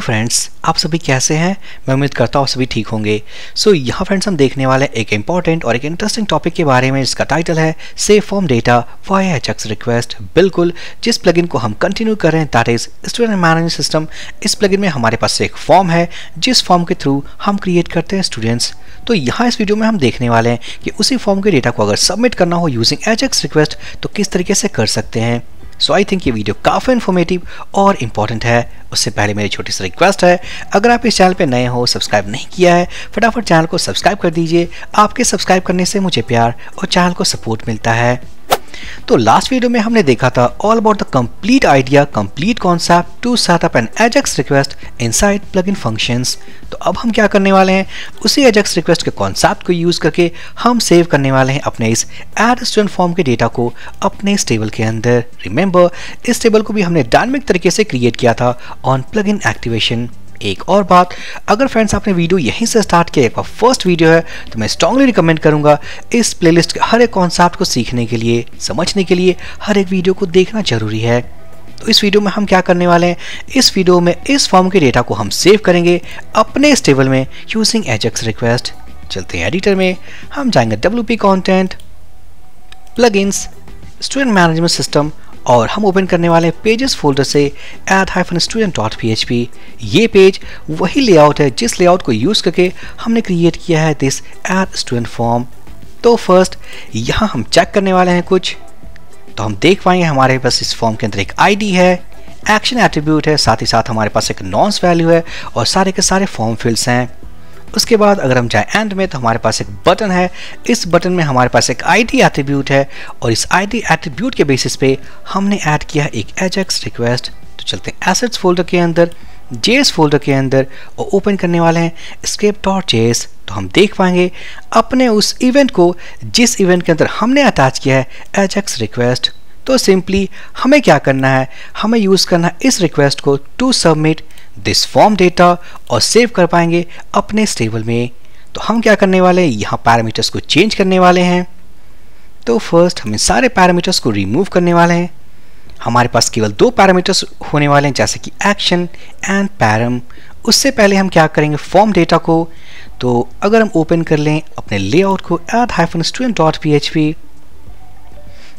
Hello friends, आप सभी कैसे हैं। मैं उम्मीद करता हूँ सभी ठीक होंगे। सो यहाँ फ्रेंड्स हम देखने वाले एक इंपॉर्टेंट और एक इंटरेस्टिंग टॉपिक के बारे में, जिसका टाइटल है save form data via AJAX request. बिल्कुल जिस प्लगइन को हम कंटिन्यू कर रहे हैं, that is student management system. इस प्लगइन में हमारे पास एक फॉर्म है, जिस फॉर्म के थ्रू हम क्रिएट करते हैं स्टूडेंट्स। तो यहाँ इस वीडियो में हम देखने वाले हैं कि उसी फॉर्म के डेटा को अगर सबमिट करना हो यूजिंग एजाक्स रिक्वेस्ट तो किस तरीके से कर सकते हैं। सो आई थिंक ये वीडियो काफ़ी इन्फॉर्मेटिव और इम्पॉर्टेंट है। उससे पहले मेरी छोटी सी रिक्वेस्ट है, अगर आप इस चैनल पे नए हो, सब्सक्राइब नहीं किया है, फटाफट चैनल को सब्सक्राइब कर दीजिए। आपके सब्सक्राइब करने से मुझे प्यार और चैनल को सपोर्ट मिलता है। तो लास्ट वीडियो में हमने देखा था all about the complete idea, complete concept to set up an AJAX request inside plugin functions. तो अब हम क्या करने वाले हैं, उसी एजाक्स रिक्वेस्ट के कॉन्सेप्ट को यूज करके हम सेव करने वाले हैं अपने इस एड स्टूडेंट फॉर्म के डेटा को अपने इस टेबल के अंदर। रिमेंबर, इस टेबल को भी हमने डायनामिक तरीके से क्रिएट किया था ऑन प्लगइन एक्टिवेशन। एक और बात, अगर फ्रेंड्स आपने वीडियो यहीं से स्टार्ट किया, एक फर्स्ट वीडियो है, तो मैं स्ट्रांगली रिकमेंड करूंगा इस प्लेलिस्ट के हर एक कॉन्सेप्ट को सीखने के लिए, समझने के लिए हर एक वीडियो को देखना जरूरी है। तो इस वीडियो में हम क्या करने वाले हैं, इस वीडियो में इस फॉर्म के डेटा को हम सेव करेंगे अपने इस टेबल में यूजिंग एजाक्स रिक्वेस्ट। चलते हैं एडिटर में, हम जाएंगे WP content, plugins, student management system और हम ओपन करने वाले पेजेस फोल्डर से add-student.php। ये पेज वही लेआउट है जिस लेआउट को यूज करके हमने क्रिएट किया है दिस एड स्टूडेंट फॉर्म। तो फर्स्ट यहाँ हम चेक करने वाले हैं कुछ, तो हम देख पाएंगे हमारे पास इस फॉर्म के अंदर एक आईडी है, एक्शन एट्रीब्यूट है, साथ ही साथ हमारे पास एक नॉन्स वैल्यू है और सारे के सारे फॉर्म फील्ड्स हैं। उसके बाद अगर हम जाए एंड में, तो हमारे पास एक बटन है, इस बटन में हमारे पास एक आईडी एट्रीब्यूट है और इस आईडी एट्रीब्यूट के बेसिस पे हमने ऐड किया एक एजाक्स रिक्वेस्ट। तो चलते हैं एसेट्स फोल्डर के अंदर, जेएस फोल्डर के अंदर और ओपन करने वाले हैं script.js। तो हम देख पाएंगे अपने उस इवेंट को जिस इवेंट के अंदर हमने अटैच किया है एजाक्स रिक्वेस्ट। तो सिंपली हमें क्या करना है, हमें यूज करना है इस रिक्वेस्ट को to submit this form data और सेव कर पाएंगे अपने इस टेबल में। तो हम क्या करने वाले हैं, यहाँ पैरामीटर्स को चेंज करने वाले हैं। तो फर्स्ट हम इन सारे पैरामीटर्स को रिमूव करने वाले हैं। हमारे पास केवल दो पैरामीटर्स होने वाले हैं, जैसे कि एक्शन एंड पैरम। उससे पहले हम क्या करेंगे, फॉर्म डेटा को, तो अगर हम ओपन कर लें अपने लेआउट को add-student.php,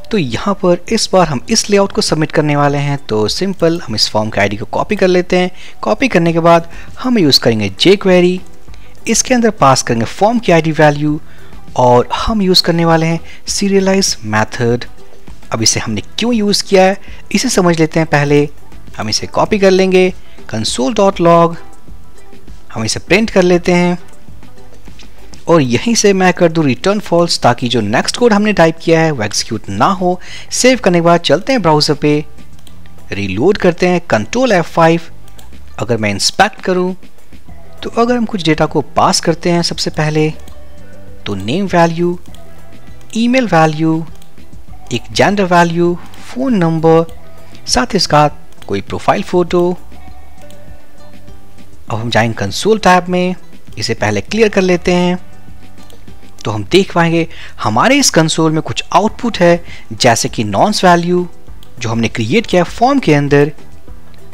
तो यहाँ पर इस बार हम इस लेआउट को सबमिट करने वाले हैं। तो सिंपल हम इस फॉर्म के आईडी को कॉपी कर लेते हैं। कॉपी करने के बाद हम यूज़ करेंगे jQuery, इसके अंदर पास करेंगे फॉर्म की आईडी वैल्यू और हम यूज़ करने वाले हैं सीरियलाइज मेथड। अब इसे हमने क्यों यूज़ किया है इसे समझ लेते हैं। पहले हम इसे कॉपी कर लेंगे, console.log, हम इसे प्रिंट कर लेते हैं और यहीं से मैं कर दूं रिटर्न फॉल्स, ताकि जो नेक्स्ट कोड हमने टाइप किया है वो एग्जीक्यूट ना हो। सेव करने के बाद चलते हैं ब्राउज़र पे, रीलोड करते हैं, Ctrl F5। अगर मैं इंस्पेक्ट करूं तो अगर हम कुछ डेटा को पास करते हैं, सबसे पहले तो नेम वैल्यू, ईमेल वैल्यू, एक जेंडर वैल्यू, फ़ोन नंबर, साथ ही साथ कोई प्रोफाइल फ़ोटो। अब हम जाएंगे कंसोल टैब में, इसे पहले क्लियर कर लेते हैं। तो हम देख पाएंगे हमारे इस कंसोल में कुछ आउटपुट है, जैसे कि नॉन्स वैल्यू जो हमने क्रिएट किया फॉर्म के अंदर,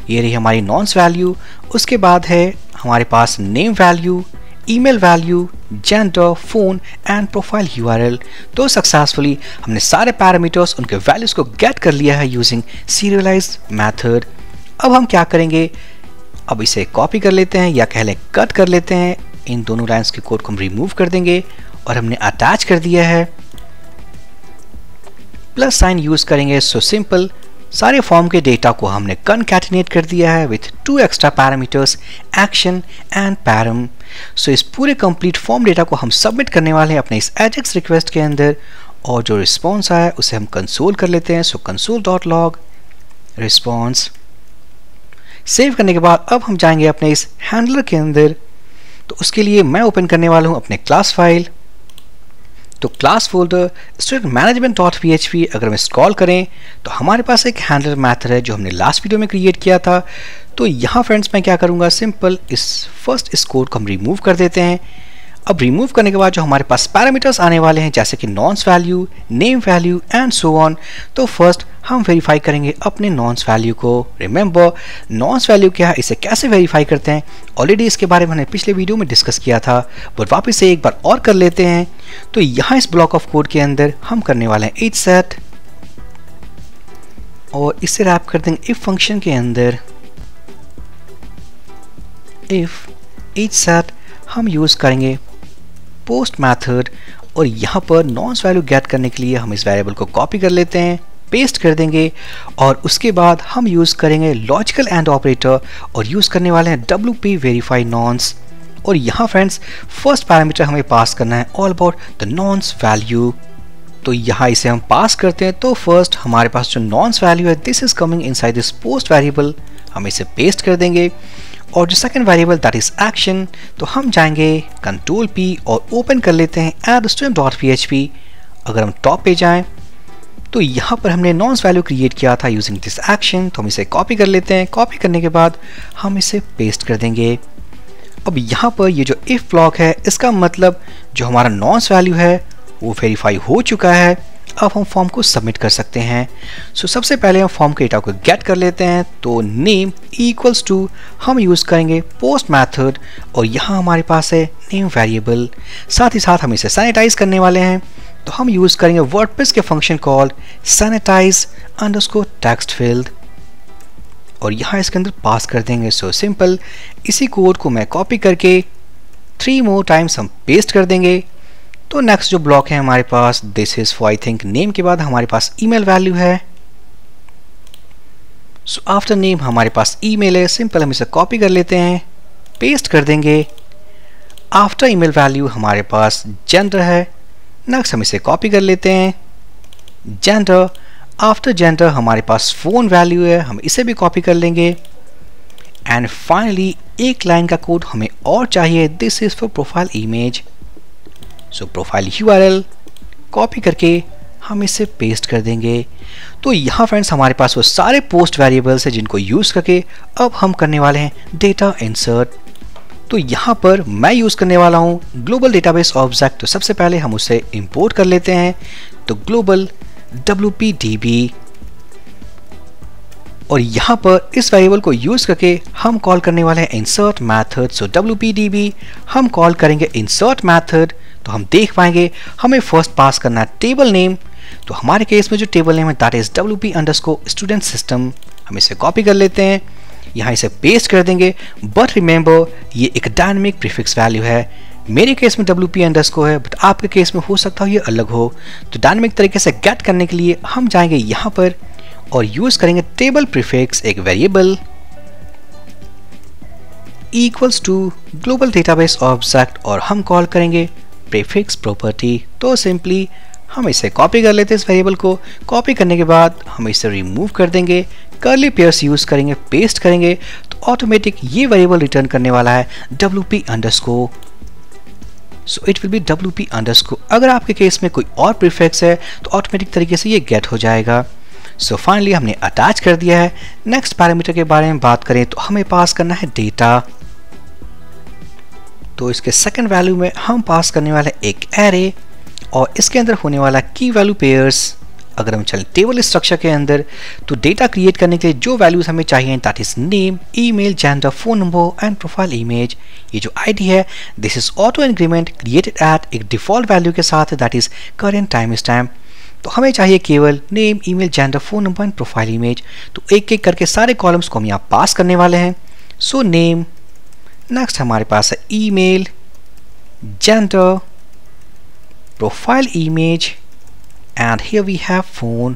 ये रही हमारी नॉन्स वैल्यू। उसके बाद है हमारे पास name value, email value, gender, phone and profile URL। तो सक्सेसफुली हमने सारे पैरामीटर्स, उनके वैल्यूज को गेट कर लिया है यूजिंग सीरियलाइज मेथड। अब हम क्या करेंगे, अब इसे कॉपी कर लेते हैं या कह लें कट कर लेते हैं। इन दोनों लाइंस के कोड को हम रिमूव कर देंगे और हमने अटैच कर दिया है, प्लस साइन यूज करेंगे। सो सिंपल सारे फॉर्म के डेटा को हमने कनकैटिनेट कर दिया है with two extra parameters, action and param. So इस पूरे कंप्लीट फॉर्म डेटा को हम सबमिट करने वाले हैं अपने इस एजाक्स रिक्वेस्ट के अंदर और जो रिस्पॉन्स आया उसे हम कंसोल कर लेते हैं। सो console.log रिस्पॉन्स। सेव करने के बाद अब हम जाएंगे अपने इस हैंडलर के अंदर। तो उसके लिए मैं ओपन करने वाला हूं अपने क्लास फाइल। तो क्लास फोल्डर स्टूडेंट मैनेजमेंट.php, अगर हम स्क्रॉल करें तो हमारे पास एक हैंडलर मेथड है जो हमने लास्ट वीडियो में क्रिएट किया था। तो यहाँ फ्रेंड्स मैं क्या करूँगा, सिंपल इस कोड को हम रिमूव कर देते हैं। अब रिमूव करने के बाद जो हमारे पास पैरामीटर्स आने वाले हैं, जैसे कि nonce value, name value and so on. तो फर्स्ट हम वेरीफाई करेंगे अपने नॉन्स वैल्यू को। रिमेंबर नॉन्स वैल्यू क्या है, इसे कैसे वेरीफाई करते हैं, ऑलरेडी इसके बारे में हमने पिछले वीडियो में डिस्कस किया था, बट वापस से एक बार और कर लेते हैं। तो यहाँ इस ब्लॉक ऑफ कोड के अंदर हम करने वाले हैं ईच सेट और इसे रैप कर देंगे इफ फंक्शन के अंदर। इफ ईच सेट हम यूज करेंगे पोस्ट मेथड और यहाँ पर नॉन्स वैल्यू गेट करने के लिए हम इस वेरिएबल को कॉपी कर लेते हैं, पेस्ट कर देंगे और उसके बाद हम यूज करेंगे लॉजिकल एंड ऑपरेटर और यूज करने वाले हैं WP वेरीफाई नॉन्स। और यहाँ फ्रेंड्स फर्स्ट पैरामीटर हमें पास करना है ऑल अबाउट द नॉन्स वैल्यू। तो यहाँ इसे हम पास करते हैं। तो फर्स्ट हमारे पास जो नॉन्स वैल्यू है this is coming inside this post variable, हम इसे पेस्ट कर देंगे। और जो second variable that is action, तो हम जाएंगे कंट्रोल P और ओपन कर लेते हैं addStudent.php। अगर हम टॉप पे जाएं तो यहाँ पर हमने नॉन्स वैल्यू क्रिएट किया था यूजिंग दिस एक्शन, तो हम इसे कॉपी कर लेते हैं। कॉपी करने के बाद हम इसे पेस्ट कर देंगे। अब यहाँ पर ये जो इफ ब्लॉक है इसका मतलब जो हमारा नॉन्स वैल्यू है वो वेरीफाई हो चुका है। अब हम फॉर्म को सबमिट कर सकते हैं। सो सबसे पहले हम फॉर्म के डेटा को गेट कर लेते हैं। तो नेम इक्वल्स टू हम यूज करेंगे पोस्ट मेथड और यहाँ हमारे पास है नेम वेरिएबल। साथ ही साथ हम इसे सैनिटाइज करने वाले हैं, तो हम यूज करेंगे वर्डप्रेस के function call sanitize underscore text field और यहाँ इसके अंदर पास कर देंगे। सो सिंपल, इसी कोड को मैं कॉपी करके 3 मोर टाइम्स हम पेस्ट कर देंगे। तो नेक्स्ट जो ब्लॉक है हमारे पास this is for I think name के बाद हमारे पास ईमेल वैल्यू है। सो आफ्टर नेम हमारे पास ईमेल है, सिंपल हम इसे कॉपी कर लेते हैं, पेस्ट कर देंगे। आफ्टर ईमेल वैल्यू हमारे पास जेंडर है, नेक्स्ट हम इसे कॉपी कर लेते हैं जेंडर। आफ्टर जेंडर हमारे पास फोन वैल्यू है, हम इसे भी कॉपी कर लेंगे। एंड फाइनली एक लाइन का कोड हमें और चाहिए, this is for profile image. So profile URL copy करके हम इसे पेस्ट कर देंगे। तो यहाँ फ्रेंड्स हमारे पास वो सारे पोस्ट वेरिएबल्स हैं जिनको यूज करके अब हम करने वाले हैं डेटा इंसर्ट। तो यहाँ पर मैं यूज करने वाला हूँ ग्लोबल डेटाबेस ऑब्जेक्ट। तो सबसे पहले हम उसे इंपोर्ट कर लेते हैं। तो ग्लोबल WPDB और यहाँ पर इस वेरिएबल को यूज करके हम कॉल करने वाले हैं इंसर्ट मेथड। सो WPDB हम कॉल करेंगे इंसर्ट मेथड। तो हम देख पाएंगे हमें फर्स्ट पास करना है टेबल नेम। तो हमारे केस में जो टेबल नेम है दैट इज WP_student system। हम इसे कॉपी कर लेते हैं, यहाँ इसे पेस्ट कर देंगे। बट रिमेंबर ये एक डायनेमिक प्रीफिक्स वैल्यू है। मेरे केस में WP_ है, बट आपके केस में हो सकता है ये अलग हो। तो डायनेमिक तरीके से गेट करने के लिए हम जाएंगे यहाँ पर और यूज करेंगे टेबल प्रीफिक्स एक variable equals to global database object और हम कॉल करेंगे प्रीफिक्स प्रॉपर्टी। तो सिंपली हम इसे कॉपी कर लेते हैं इस वेरिएबल को। कॉपी करने के बाद हम इसे रिमूव कर देंगे, कर्ली पेयर्स यूज करेंगे, पेस्ट करेंगे तो ऑटोमेटिक ये वेरिएबल रिटर्न करने वाला है WP_। So it will be WP_। अगर आपके केस में कोई और प्रीफिक्स है तो ऑटोमेटिक तरीके से ये गेट हो जाएगा। सो फाइनली हमने अटैच कर दिया है। नेक्स्ट पैरामीटर के बारे में बात करें तो हमें पास करना है डेटा। तो इसके सेकंड वैल्यू में हम पास करने वाले एक एरे और इसके अंदर होने वाला की वैल्यू पेयर्स। अगर हम चलें टेबल स्ट्रक्चर के अंदर तो डेटा क्रिएट करने के लिए जो वैल्यूज हमें चाहिए that is name, email, gender, phone number and profile image. ये जो आईडी है this is auto increment created at एक डिफॉल्ट वैल्यू के साथ that is current time stamp. तो हमें चाहिए केवल name, email, gender, phone number and profile image. तो एक एक करके सारे कॉलम्स को हम यहाँ पास करने वाले हैं। सो नेम, नेक्स्ट हमारे पास है email, gender, profile image and here we have phone.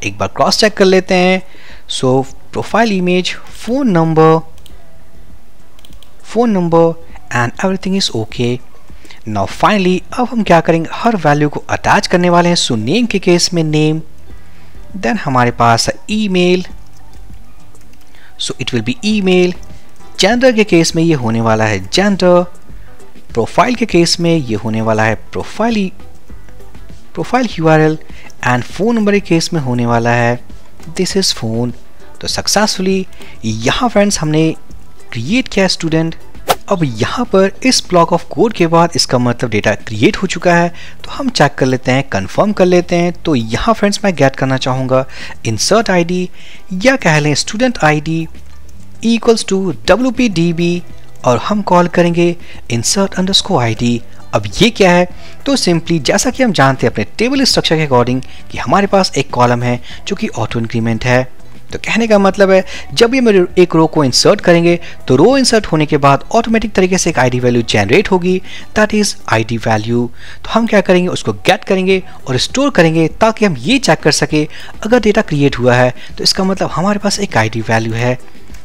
एक बार क्रॉस चेक कर लेते हैं। So profile image, phone number and everything is okay. Now finally अब हम क्या करेंगे, हर वैल्यू को अटैच करने वाले हैं। सो नेम के केस में नेम, देन हमारे पास है email, so it will be email. Gender के केस में ये होने वाला है जेंडर। प्रोफाइल के केस में ये होने वाला है profile URL and phone number के केस में होने वाला है दिस इज फोन। तो सक्सेसफुली यहाँ फ्रेंड्स हमने क्रिएट किया स्टूडेंट। अब यहाँ पर इस ब्लॉक ऑफ कोड के बाद इसका मतलब डेटा क्रिएट हो चुका है, तो हम चेक कर लेते हैं, कंफर्म कर लेते हैं। तो यहाँ फ्रेंड्स मैं गेट करना चाहूँगा इंसर्ट आईडी या कह लें student ID equals to WPDB और हम कॉल करेंगे insert underscore ID। अब ये क्या है, तो सिंपली जैसा कि हम जानते हैं अपने टेबल स्ट्रक्चर के अकॉर्डिंग कि हमारे पास एक कॉलम है जो कि ऑटो इंक्रीमेंट है। तो कहने का मतलब है जब ये मेरे एक रो को इंसर्ट करेंगे तो रो इंसर्ट होने के बाद ऑटोमेटिक तरीके से एक आईडी वैल्यू जनरेट होगी, दैट इज आईडी वैल्यू। तो हम क्या करेंगे, उसको गेट करेंगे और स्टोर करेंगे ताकि हम ये चेक कर सके अगर डेटा क्रिएट हुआ है तो इसका मतलब हमारे पास एक आईडी वैल्यू है।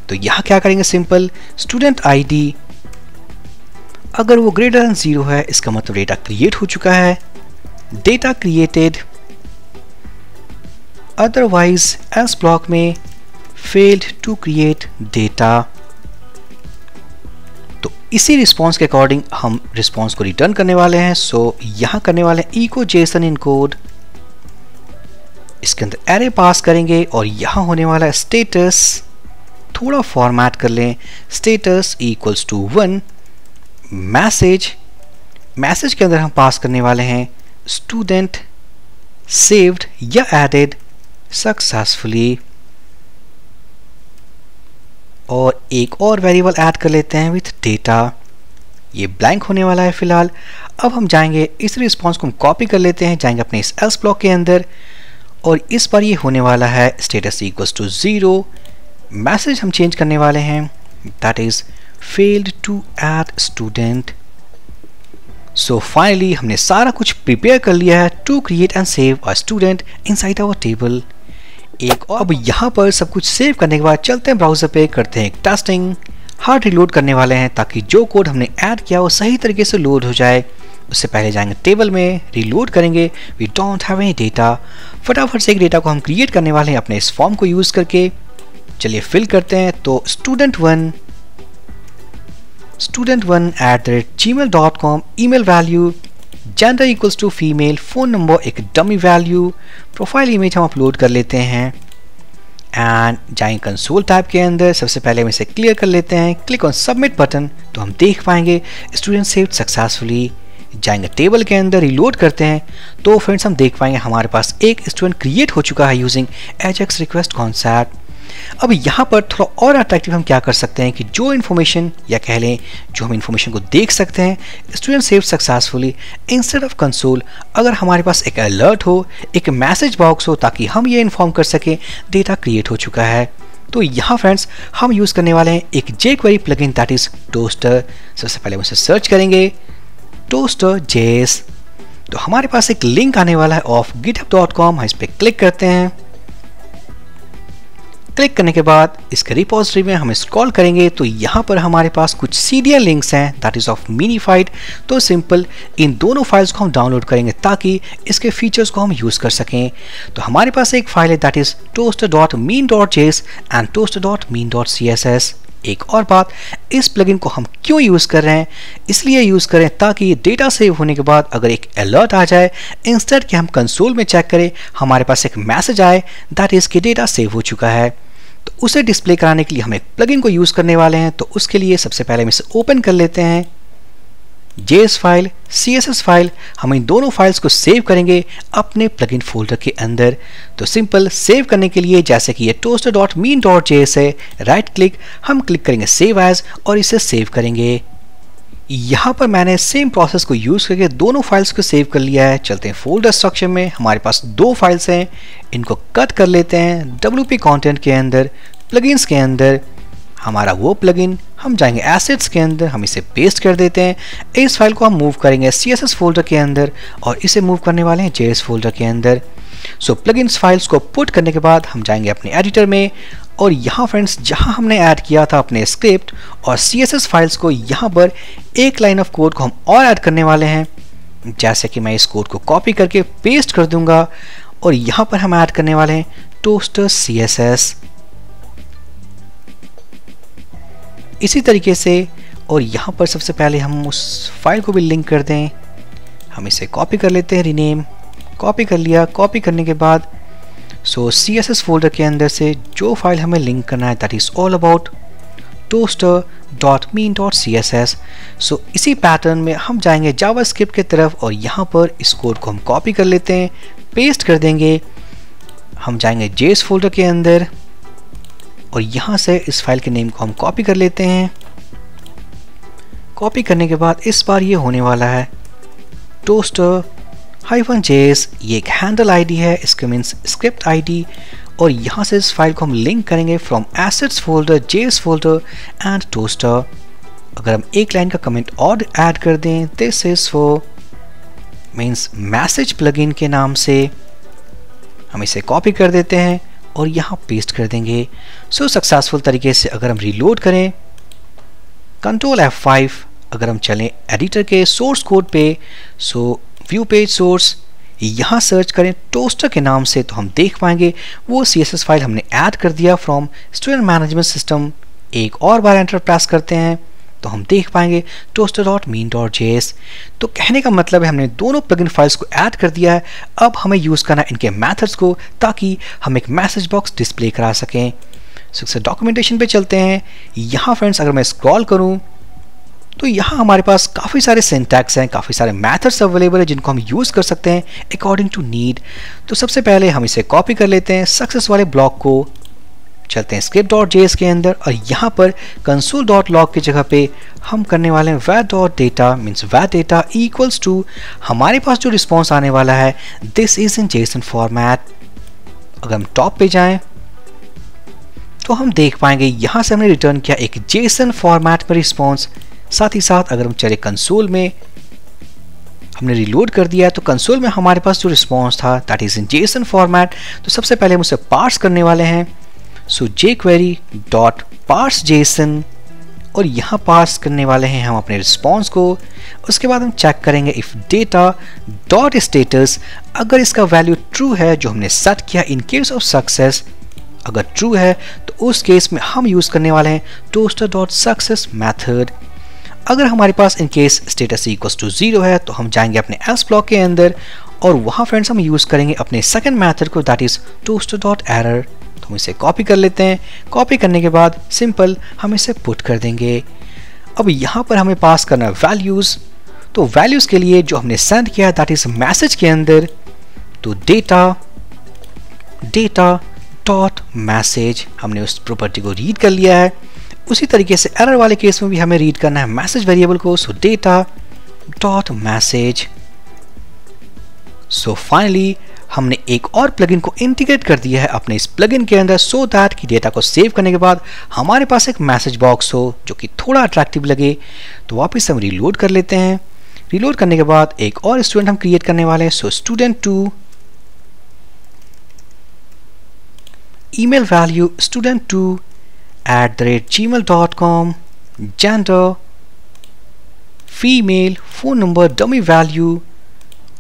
तो यहाँ क्या करेंगे, सिंपल स्टूडेंट आईडी अगर वो ग्रेटर देन 0 है इसका मतलब डेटा क्रिएट हो चुका है, data created, otherwise else block में फेल्ड टू क्रिएट डेटा। तो इसी रिस्पॉन्स के अकॉर्डिंग हम रिस्पॉन्स को रिटर्न करने वाले हैं। सो यहां करने वाले हैं इको जेसन इन कोड, इसके अंदर एरे पास करेंगे और यहां होने वाला स्टेटस थोड़ा फॉर्मेट कर लें, स्टेटस इक्वल्स टू 1 मैसेज के अंदर हम पास करने वाले हैं स्टूडेंट सेव्ड या एडेड सक्सेसफुली, और एक और वेरिएबल ऐड कर लेते हैं विथ डेटा। ये ब्लैंक होने वाला है फिलहाल। अब हम जाएंगे इस रिस्पॉन्स को हम कॉपी कर लेते हैं, जाएंगे अपने इस एल्स ब्लॉक के अंदर और इस बार ये होने वाला है स्टेटस इक्वल्स टू 0, मैसेज हम चेंज करने वाले हैं that is failed to add student। So finally हमने सारा कुछ प्रिपेयर कर लिया है to create and save a student inside our table। एक और अब यहाँ पर सब कुछ सेव करने के बाद चलते हैं ब्राउजर पे, करते हैं एक टेस्टिंग, हार्ड रिलोड करने वाले हैं ताकि जो कोड हमने ऐड किया वो सही तरीके से लोड हो जाए। उससे पहले जाएंगे टेबल में, रिलोड करेंगे, we don't have any data. फटाफट से एक डेटा को हम क्रिएट करने वाले हैं अपने इस फॉर्म को यूज करके। चलिए फिल करते हैं। तो student1@gmail.com, email value, gender equals to female, phone number एक डमी वैल्यू, प्रोफाइल इमेज हम अपलोड कर लेते हैं एंड जाएंगे कंसोल टैब के अंदर। सबसे पहले हम इसे क्लियर कर लेते हैं, क्लिक ऑन सबमिट बटन, तो हम देख पाएंगे स्टूडेंट सेव्ड सक्सेसफुली। जाएंगे टेबल के अंदर, रिलोड करते हैं तो फ्रेंड्स हम देख पाएंगे हमारे पास एक स्टूडेंट क्रिएट हो चुका है यूजिंग एजेक्स रिक्वेस्ट कॉन्सेप्ट। अब यहाँ पर थोड़ा और अट्रैक्टिव हम क्या कर सकते हैं कि जो इन्फॉर्मेशन या कह लें जो हम इन्फॉर्मेशन को देख सकते हैं student saved successfully, instead of console अगर हमारे पास एक अलर्ट हो, एक मैसेज बॉक्स हो ताकि हम ये इन्फॉर्म कर सकें डेटा क्रिएट हो चुका है। तो यहाँ फ्रेंड्स हम यूज़ करने वाले हैं एक jQuery plugin that is toaster. सबसे पहले हम उसे सर्च करेंगे toaster.js। तो हमारे पास एक लिंक आने वाला है ऑफ github.com, हम इस पर क्लिक करते हैं। क्लिक करने के बाद इसके रिपोजिटरी में हम स्क्रॉल करेंगे तो यहाँ पर हमारे पास कुछ सीरियल लिंक्स हैं दैट इज ऑफ मिनीफाइड। तो सिंपल इन दोनों फाइल्स को हम डाउनलोड करेंगे ताकि इसके फीचर्स को हम यूज़ कर सकें। तो हमारे पास एक फाइल है that is toaster.mean.js and toaster.mean.css। एक और बात, इस प्लगइन को हम क्यों यूज़ कर रहे हैं, इसलिए यूज़ करें ताकि डेटा सेव होने के बाद अगर एक अलर्ट आ जाए, इंस्टेड कि हम कंसोल में चेक करें हमारे पास एक मैसेज आए दैट इज कि डेटा सेव हो चुका है। तो उसे डिस्प्ले कराने के लिए हम एक प्लगइन को यूज़ करने वाले हैं। तो उसके लिए सबसे पहले हम इसे ओपन कर लेते हैं, JS फाइल, CSS फाइल, हम इन दोनों फाइल्स को सेव करेंगे अपने प्लगइन फोल्डर के अंदर। तो सिंपल सेव करने के लिए जैसे कि ये toaster.mean.js है, राइट क्लिक, हम क्लिक करेंगे सेव एज और इसे सेव करेंगे। यहाँ पर मैंने सेम प्रोसेस को यूज़ करके दोनों फाइल्स को सेव कर लिया है। चलते हैं फोल्डर स्ट्रक्चर में, हमारे पास दो फाइल्स हैं, इनको कट कर लेते हैं WP कंटेंट के अंदर, प्लगइन्स के अंदर हमारा वो प्लगइन, हम जाएंगे एसेट्स के अंदर, हम इसे पेस्ट कर देते हैं। इस फाइल को हम मूव करेंगे CSS फोल्डर के अंदर और इसे मूव करने वाले हैं JS फोल्डर के अंदर। सो प्लगइन्स फाइल्स को पुट करने के बाद हम जाएंगे अपने एडिटर में और यहाँ फ्रेंड्स जहाँ हमने ऐड किया था अपने स्क्रिप्ट और CSS फाइल्स को, यहाँ पर एक लाइन ऑफ कोड को हम और ऐड करने वाले हैं। जैसे कि मैं इस कोड को कॉपी करके पेस्ट कर दूंगा और यहाँ पर हम ऐड करने वाले हैं टोस्टर CSS इसी तरीके से। और यहाँ पर सबसे पहले हम उस फाइल को भी लिंक कर दें, हम इसे कॉपी कर लेते हैं, रीनेम, कॉपी कर लिया। कॉपी करने के बाद CSS फोल्डर के अंदर से जो फाइल हमें लिंक करना है that is all about toaster.mean.css। सो इसी पैटर्न में हम जाएंगे जावास्क्रिप्ट की तरफ और यहाँ पर इस कोड को हम कॉपी कर लेते हैं, पेस्ट कर देंगे। हम जाएंगे JS फोल्डर के अंदर और यहाँ से इस फाइल के नेम को हम कॉपी कर लेते हैं। कॉपी करने के बाद इस बार ये होने वाला है toaster-js, ये एक हैंडल आईडी है, इसका मीन्स स्क्रिप्ट आईडी, और यहाँ से इस फाइल को हम लिंक करेंगे from assets folder, JS folder and toaster. अगर हम एक लाइन का कमेंट और ऐड कर दें, this is for means message plugin के नाम से, हम इसे कॉपी कर देते हैं और यहाँ पेस्ट कर देंगे। सो सक्सेसफुल तरीके से अगर हम रीलोड करें, कंट्रोल F5, अगर हम चलें एडिटर के सोर्स कोड पे, सो व्यू पेज सोर्स, यहाँ सर्च करें टोस्टर के नाम से, तो हम देख पाएंगे वो CSS फाइल हमने ऐड कर दिया फ्रॉम स्टूडेंट मैनेजमेंट सिस्टम। एक और बार एंटर प्रेस करते हैं तो हम देख पाएंगे toaster.mean.js। तो कहने का मतलब है हमने दोनों प्लगइन फाइल्स को ऐड कर दिया है। अब हमें यूज़ करना है इनके मेथड्स को ताकि हम एक मैसेज बॉक्स डिस्प्ले करा सकें। सो डॉक्यूमेंटेशन पे चलते हैं। यहाँ फ्रेंड्स अगर मैं स्क्रॉल करूँ तो यहाँ हमारे पास काफ़ी सारे सिंटैक्स हैं, काफ़ी सारे मेथड्स अवेलेबल हैं जिनको हम यूज़ कर सकते हैं अकॉर्डिंग टू नीड। तो सबसे पहले हम इसे कॉपी कर लेते हैं, सक्सेस वाले ब्लॉक को चलते हैं script.js के अंदर और यहाँ पर console.log की जगह पे हम करने वाले हैं var.data, means var data equals to, हमारे पास जो रिस्पॉन्स आने वाला है this is in JSON format. अगर हम टॉप पे जाएं तो हम देख पाएंगे यहाँ से हमने रिटर्न किया एक JSON फॉर्मेट में रिस्पॉन्स। साथ ही साथ अगर हम चले कंसोल में, हमने रीलोड कर दिया तो कंसोल में हमारे पास जो रिस्पॉन्स था that is in JSON format. तो सबसे पहले हम उसे पार्स करने वाले हैं। सो jQuery.parseJSON और यहाँ पार्स करने वाले हैं हम अपने रिस्पॉन्स को। उसके बाद हम चेक करेंगे इफ data.status, अगर इसका वैल्यू ट्रू है जो हमने सेट किया इन केस ऑफ सक्सेस, अगर ट्रू है तो उस केस में हम यूज़ करने वाले हैं toaster.success मेथड। अगर हमारे पास in case status equals to 0 है तो हम जाएंगे अपने एल्स ब्लॉक के अंदर और वहाँ फ्रेंड्स हम यूज़ करेंगे अपने सेकंड मेथड को दैट इज toaster.error। तो हम इसे कॉपी कर लेते हैं। कॉपी करने के बाद सिंपल हम इसे पुट कर देंगे। अब यहाँ पर हमें पास करना वैल्यूज़, तो वैल्यूज़ के लिए जो हमने सेंड किया दैट इज मैसेज के अंदर, तो data.message हमने उस प्रॉपर्टी को रीड कर लिया है। उसी तरीके से एरर वाले केस में भी हमें रीड करना है मैसेज वेरिएबल को, सो data.message। सो फाइनली हमने एक और प्लगइन को इंटीग्रेट कर दिया है अपने इस प्लगइन के अंदर सो दैट कि डेटा को सेव करने के बाद हमारे पास एक मैसेज बॉक्स हो जो कि थोड़ा अट्रैक्टिव लगे। तो वापस हम रीलोड कर लेते हैं। रीलोड करने के बाद एक और स्टूडेंट हम क्रिएट करने वाले हैं। सो student2 email value student2@gmail.com, gender female, phone number dummy value,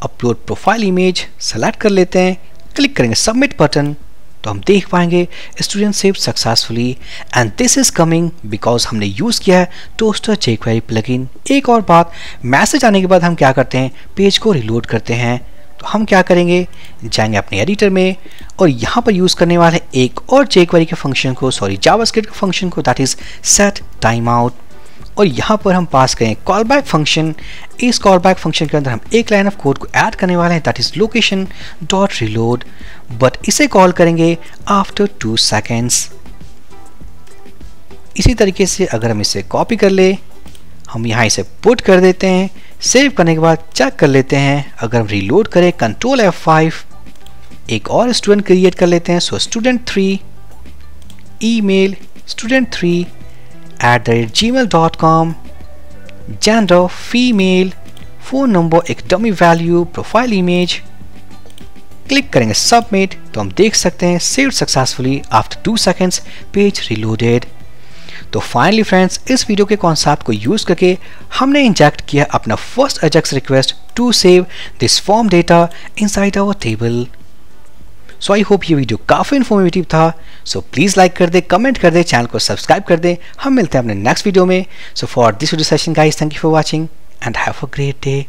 upload profile image select कर लेते हैं, क्लिक करेंगे सबमिट बटन तो हम देख पाएंगे student save successfully and this is coming because हमने यूज़ किया है टोस्टर jQuery प्लगइन। एक और बात, मैसेज आने के बाद हम क्या करते हैं, पेज को रिलोड करते हैं। तो हम क्या करेंगे, जाएंगे अपने एडिटर में और यहाँ पर यूज़ करने वाले एक और jQuery के फंक्शन को, जावास्क्रिप्ट के फंक्शन को that is set time out, और यहाँ पर हम पास करें कॉल बैक फंक्शन। इस कॉल बैक फंक्शन के अंदर हम एक लाइन ऑफ कोड को ऐड करने वाले हैं that is location dot reload, but इसे कॉल करेंगे आफ्टर 2 सेकेंड्स। इसी तरीके से अगर हम इसे कॉपी कर ले, हम यहाँ इसे पुट कर देते हैं। सेव करने के बाद चेक कर लेते हैं, अगर हम रीलोड करें कंट्रोल F5, एक और स्टूडेंट क्रिएट कर लेते हैं। So student3 email student3@gmail.com, gender female, phone number एक dummy value, profile image, click करेंगे सबमिट तो हम देख सकते हैं saved successfully after 2 seconds, page reloaded. तो फाइनली फ्रेंड्स, इस वीडियो के कॉन्सेप्ट को यूज करके हमने इंजेक्ट किया अपना first AJAX request to save this form data inside our table. So I hope ये वीडियो काफ़ी इन्फॉर्मेटिव था। सो प्लीज़ लाइक कर दे, कमेंट कर दे, चैनल को सब्सक्राइब कर दे। हम मिलते हैं अपने नेक्स्ट वीडियो में। So for this video session guys, thank you for watching and have a great day.